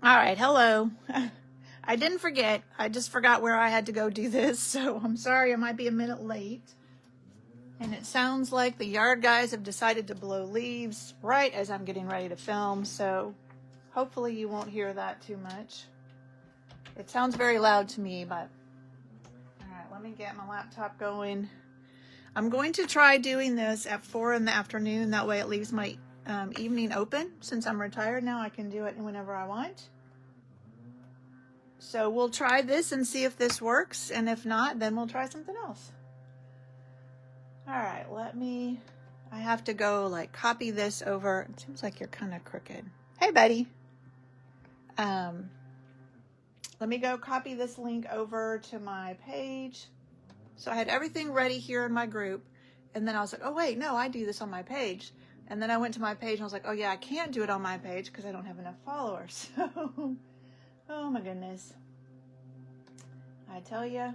All right, hello. I didn't forget. I just forgot where I had to go do this, so I'm sorry I might be a minute late. And it sounds like the yard guys have decided to blow leaves right as I'm getting ready to film, so hopefully you won't hear that too much. It sounds very loud to me, but all right, let me get my laptop going. I'm going to try doing this at 4 in the afternoon. That way it leaves my evening open. Since I'm retired now, I can do it whenever I want. So we'll try this and see if this works. And if not, then we'll try something else. All right, I have to go like copy this over. It seems like you're kind of crooked. Hey, buddy. Let me go copy this link over to my page. So I had everything ready here in my group. And then I was like, oh, wait, no, I do this on my page. And then I went to my page and I was like, oh, yeah, I can't do it on my page because I don't have enough followers. So, oh, my goodness. I tell you,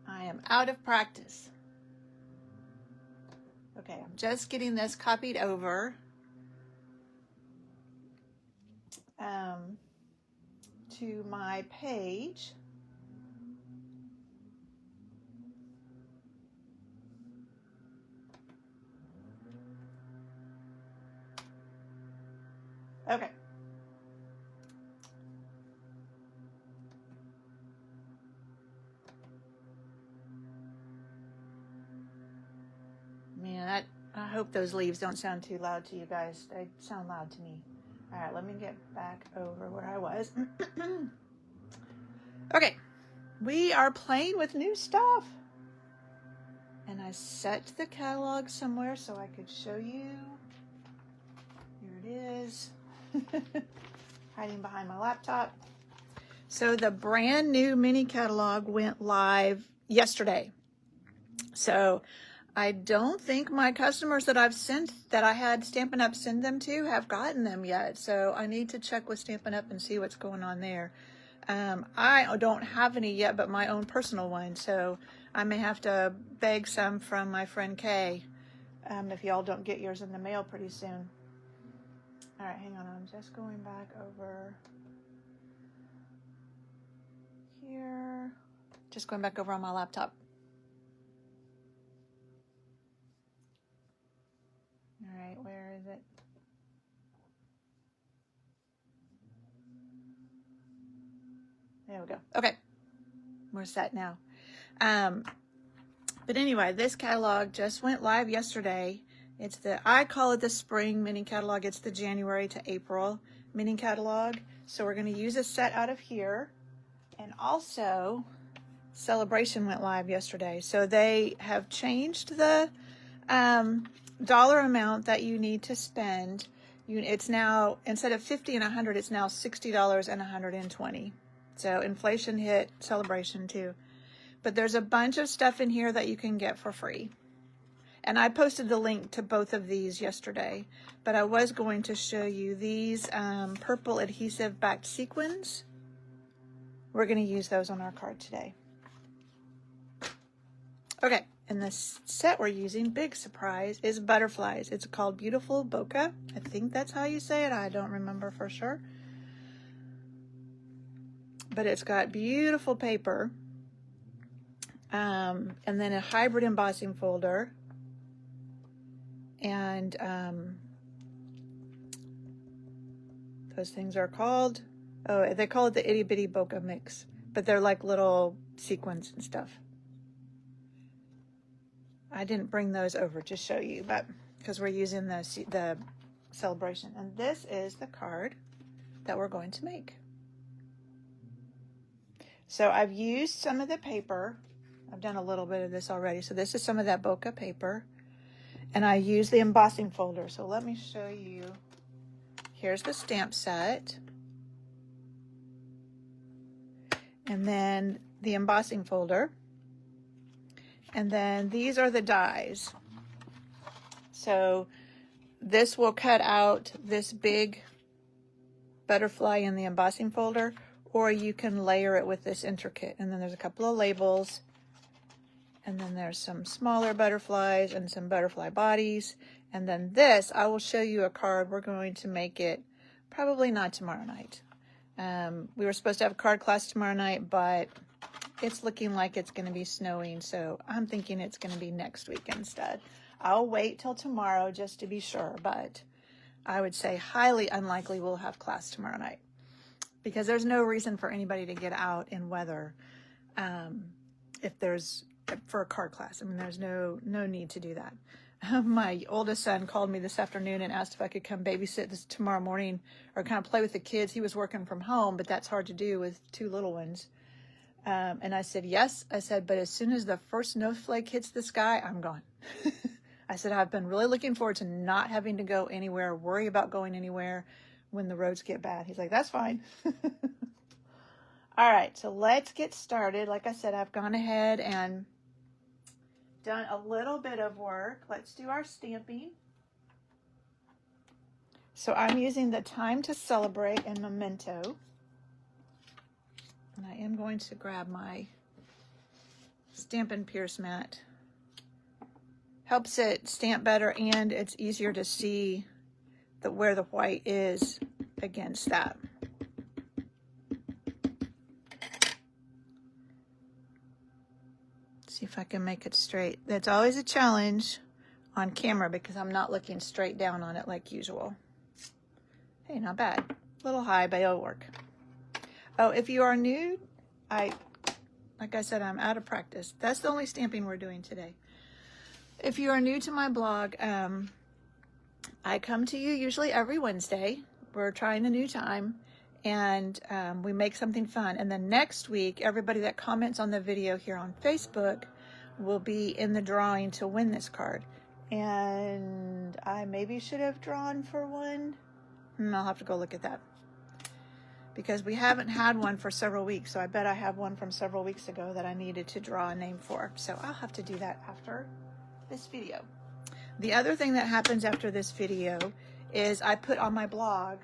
I am out of practice. Okay, I'm just getting this copied over to my page. Okay. Man, I hope those leaves don't sound too loud to you guys. They sound loud to me. All right, let me get back over where I was. Okay, we are playing with new stuff. And I set the catalog somewhere so I could show you. Here it is. Hiding behind my laptop. So the brand new mini catalog went live yesterday. So I don't think my customers that I had Stampin' Up! Send them to have gotten them yet. So I need to check with Stampin' Up! And see what's going on there. I don't have any yet, but my own personal one. So I may have to beg some from my friend Kay if y'all don't get yours in the mail pretty soon. All right, hang on. I'm just going back over here. Just going back over on my laptop. All right, where is it? There we go. Okay, we're set now. But anyway, this catalog just went live yesterday. I call it the spring mini catalog. It's the January to April mini catalog. So we're going to use a set out of here. And also, Celebration went live yesterday. So they have changed the dollar amount that you need to spend. It's now, instead of $50 and $100, it's now $60 and $120. So inflation hit Celebration too. But there's a bunch of stuff in here that you can get for free. And I posted the link to both of these yesterday. But I was going to show you these purple adhesive backed sequins. We're going to use those on our card today. Okay, and the set we're using, big surprise, is butterflies. It's called Beautiful Bokeh. I think that's how you say it. I don't remember for sure. But it's got beautiful paper. And then a hybrid embossing folder. And those things are called, they call it the Itty Bitty Bokeh Mix. But they're like little sequins and stuff. I didn't bring those over to show you, but because we're using the Celebration. And this is the card that we're going to make. So I've used some of the paper. I've done a little bit of this already. So this is some of that bokeh paper. And I use the embossing folder. So let me show you. Here's the stamp set. And then the embossing folder. And then these are the dies. So this will cut out this big butterfly in the embossing folder, or you can layer it with this intricate. And then there's a couple of labels. And then there's some smaller butterflies and some butterfly bodies. And then this, I will show you a card. We're going to make it probably not tomorrow night. We were supposed to have a card class tomorrow night, but it's looking like it's going to be snowing, so I'm thinking it's going to be next week instead. I'll wait till tomorrow just to be sure, but I would say highly unlikely we'll have class tomorrow night because there's no reason for anybody to get out in weather for a card class. I mean, there's no need to do that. My oldest son called me this afternoon and asked if I could come babysit this tomorrow morning or kind of play with the kids. He was working from home, but that's hard to do with two little ones. And I said, yes. I said, but as soon as the first snowflake hits the sky, I'm gone. I said, I've been really looking forward to not having to go anywhere, worry about going anywhere when the roads get bad. He's like, that's fine. All right, so let's get started. Like I said, I've gone ahead and done a little bit of work. Let's do our stamping. So I'm using the Time to Celebrate and Memento. And I am going to grab my Stampin' Pierce mat. Helps it stamp better, and it's easier to see where the white is against that. See if I can make it straight. That's always a challenge on camera because I'm not looking straight down on it like usual. Hey, not bad. A little high, but it'll work. Oh, if you are new, like I said, I'm out of practice. That's the only stamping we're doing today. If you are new to my blog, I come to you usually every Wednesday. We're trying a new time, and we make something fun. And then next week, everybody that comments on the video here on Facebook will be in the drawing to win this card. And I maybe should have drawn for one. I'll have to go look at that, because we haven't had one for several weeks. So I bet I have one from several weeks ago that I needed to draw a name for. So I'll have to do that after this video. The other thing that happens after this video is I put on my blog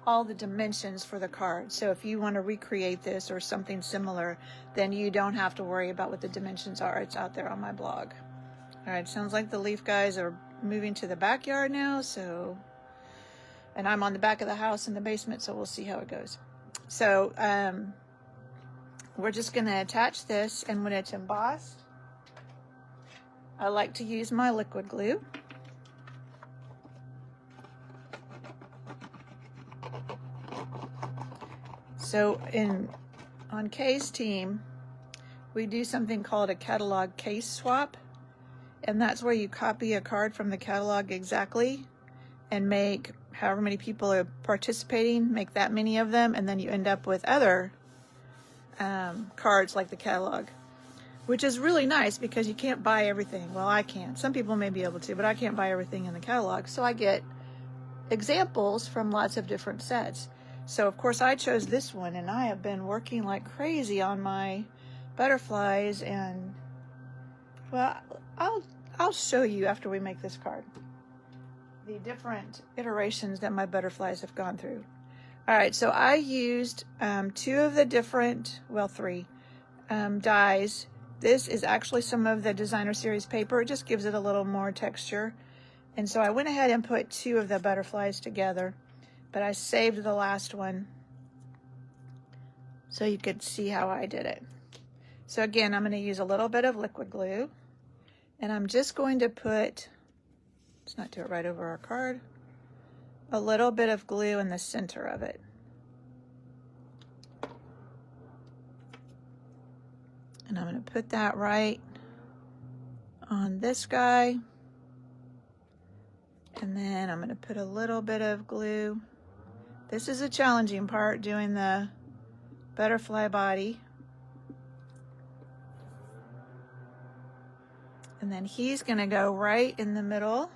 all the dimensions for the card. So if you want to recreate this or something similar, then you don't have to worry about what the dimensions are. It's out there on my blog. All right, sounds like the leaf guys are moving to the backyard now. And I'm on the back of the house in the basement, so we'll see how it goes. So we're just going to attach this, and when it's embossed, I like to use my liquid glue. So on Kay's team, we do something called a catalog case swap, and that's where you copy a card from the catalog exactly and make however many people are participating, make that many of them, and then you end up with other cards like the catalog, which is really nice because you can't buy everything. Well, I can't. Some people may be able to, but I can't buy everything in the catalog. So I get examples from lots of different sets. So of course I chose this one, and I have been working like crazy on my butterflies, and well, I'll show you after we make this card the different iterations that my butterflies have gone through. All right, so I used two of the different, well, three dies. This is actually some of the Designer Series paper. It just gives it a little more texture. And so I went ahead and put two of the butterflies together, but I saved the last one so you could see how I did it. So again, I'm going to use a little bit of liquid glue, and I'm just going to put, let's not do it right over our card, a little bit of glue in the center of it. And I'm going to put that right on this guy. And then I'm going to put a little bit of glue. This is a challenging part, doing the butterfly body. And then he's going to go right in the middle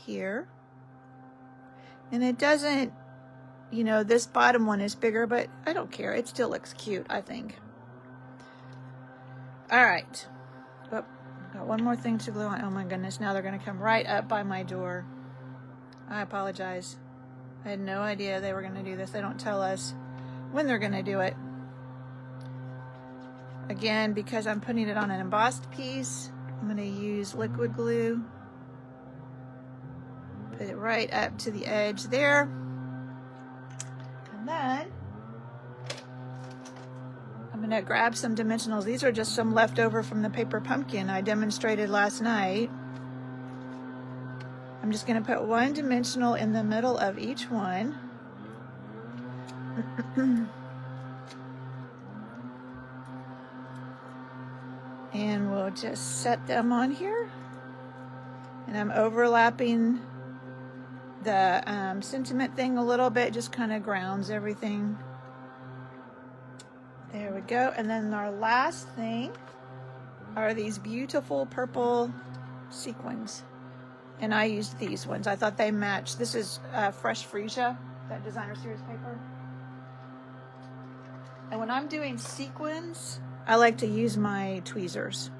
here. And it doesn't, you know, this bottom one is bigger, but I don't care. It still looks cute, I think. All right. Oh, got one more thing to glue on. Oh my goodness, now they're going to come right up by my door. I apologize. I had no idea they were going to do this. They don't tell us when they're going to do it. Again, because I'm putting it on an embossed piece, I'm going to use liquid glue. Put it right up to the edge there. And then I'm going to grab some dimensionals. These are just some leftover from the paper pumpkin I demonstrated last night. I'm just going to put one dimensional in the middle of each one. And we'll just set them on here. And I'm overlapping the sentiment thing a little bit, just kind of grounds everything. There we go. And then our last thing are these beautiful purple sequins. And I used these ones. I thought they matched. This is Fresh Freesia, that designer series paper. And when I'm doing sequins, I like to use my tweezers.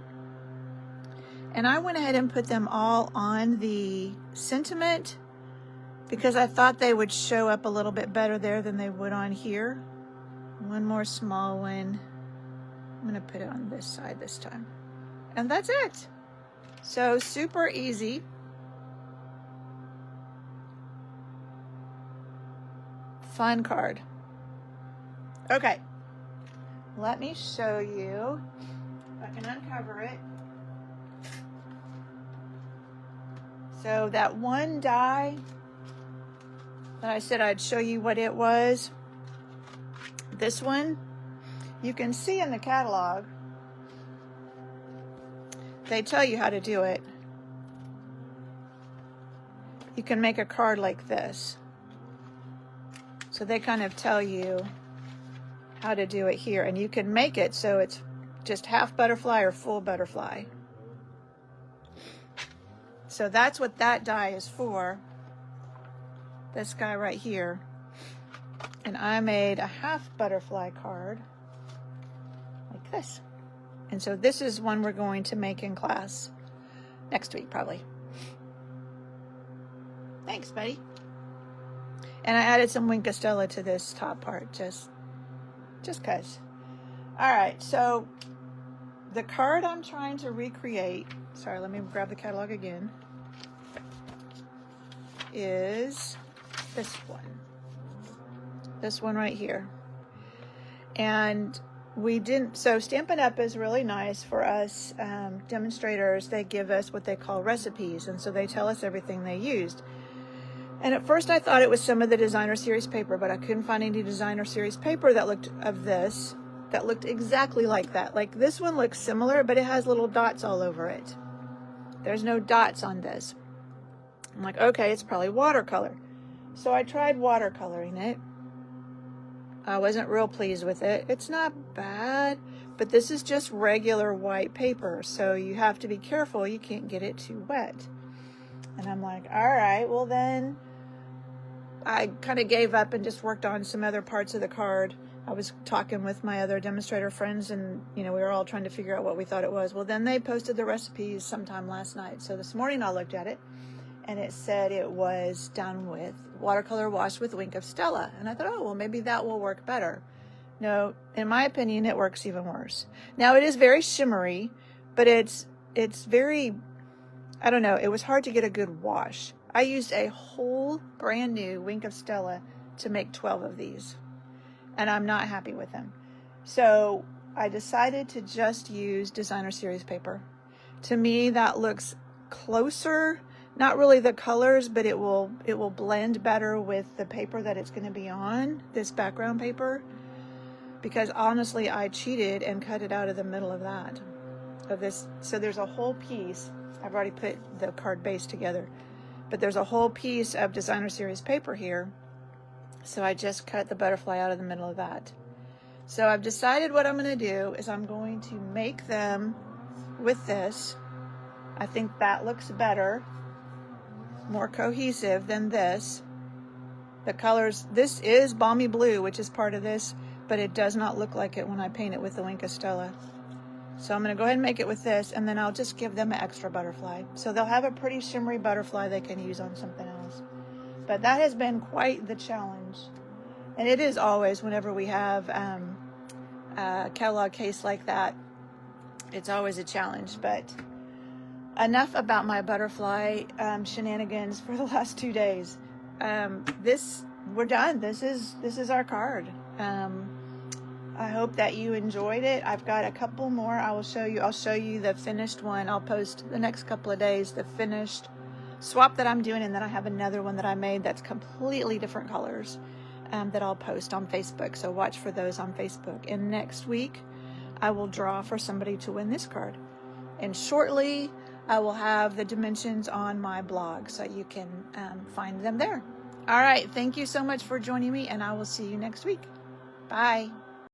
And I went ahead and put them all on the sentiment because I thought they would show up a little bit better there than they would on here. One more small one. I'm gonna put it on this side this time. And that's it. So super easy. Fun card. Okay, let me show you. I can uncover it. So that one die that I said I'd show you what it was, this one, you can see in the catalog, they tell you how to do it. You can make a card like this. So they kind of tell you how to do it here, and you can make it so it's just half butterfly or full butterfly. So that's what that die is for, this guy right here. And I made a half butterfly card like this. And so this is one we're going to make in class next week, probably. Thanks, buddy. And I added some Wink of Stella to this top part, just cause. All right, so the card I'm trying to recreate, sorry, let me grab the catalog again, is this one. This one right here. And we didn't, so Stampin' Up! Is really nice for us demonstrators. They give us what they call recipes, and so they tell us everything they used. And at first I thought it was some of the designer series paper, but I couldn't find any designer series paper that looked exactly like that. Like this one looks similar, but it has little dots all over it. There's no dots on this. I'm like, okay, it's probably watercolor. So I tried watercoloring it. I wasn't real pleased with it. It's not bad, but this is just regular white paper, so you have to be careful. You can't get it too wet. And I'm like, all right, well then, I kind of gave up and just worked on some other parts of the card. I was talking with my other demonstrator friends, and we were all trying to figure out what we thought it was. Well, then they posted the recipes sometime last night. So this morning I looked at it, and it said it was done with watercolor wash with Wink of Stella. And I thought, oh, well, maybe that will work better. No, in my opinion, it works even worse. Now, it is very shimmery, but it's very, I don't know, it was hard to get a good wash. I used a whole brand new Wink of Stella to make 12 of these, and I'm not happy with them. So I decided to just use designer series paper. To me, that looks closer. Not really the colors, but it will blend better with the paper that it's going to be on, this background paper. Because honestly, I cheated and cut it out of the middle of that, of this. So there's a whole piece. I've already put the card base together, but there's a whole piece of designer series paper here. So I just cut the butterfly out of the middle of that. So I've decided what I'm going to do is I'm going to make them with this. I think that looks better, more cohesive than this. The colors, this is Balmy Blue, which is part of this, but it does not look like it when I paint it with the Wink of Stella. So I'm going to go ahead and make it with this, and then I'll just give them an extra butterfly. So they'll have a pretty shimmery butterfly they can use on something else. But that has been quite the challenge. And it is always, whenever we have a catalog case like that, it's always a challenge. But enough about my butterfly shenanigans for the last 2 days. We're done. This is our card. I hope that you enjoyed it. I've got a couple more I will show you. I'll show you the finished one. I'll post the next couple of days the finished swap that I'm doing, and then I have another one that I made that's completely different colors that I'll post on Facebook. So watch for those on Facebook. And next week, I will draw for somebody to win this card. And shortly, I will have the dimensions on my blog, so you can find them there. All right. Thank you so much for joining me, and I will see you next week. Bye.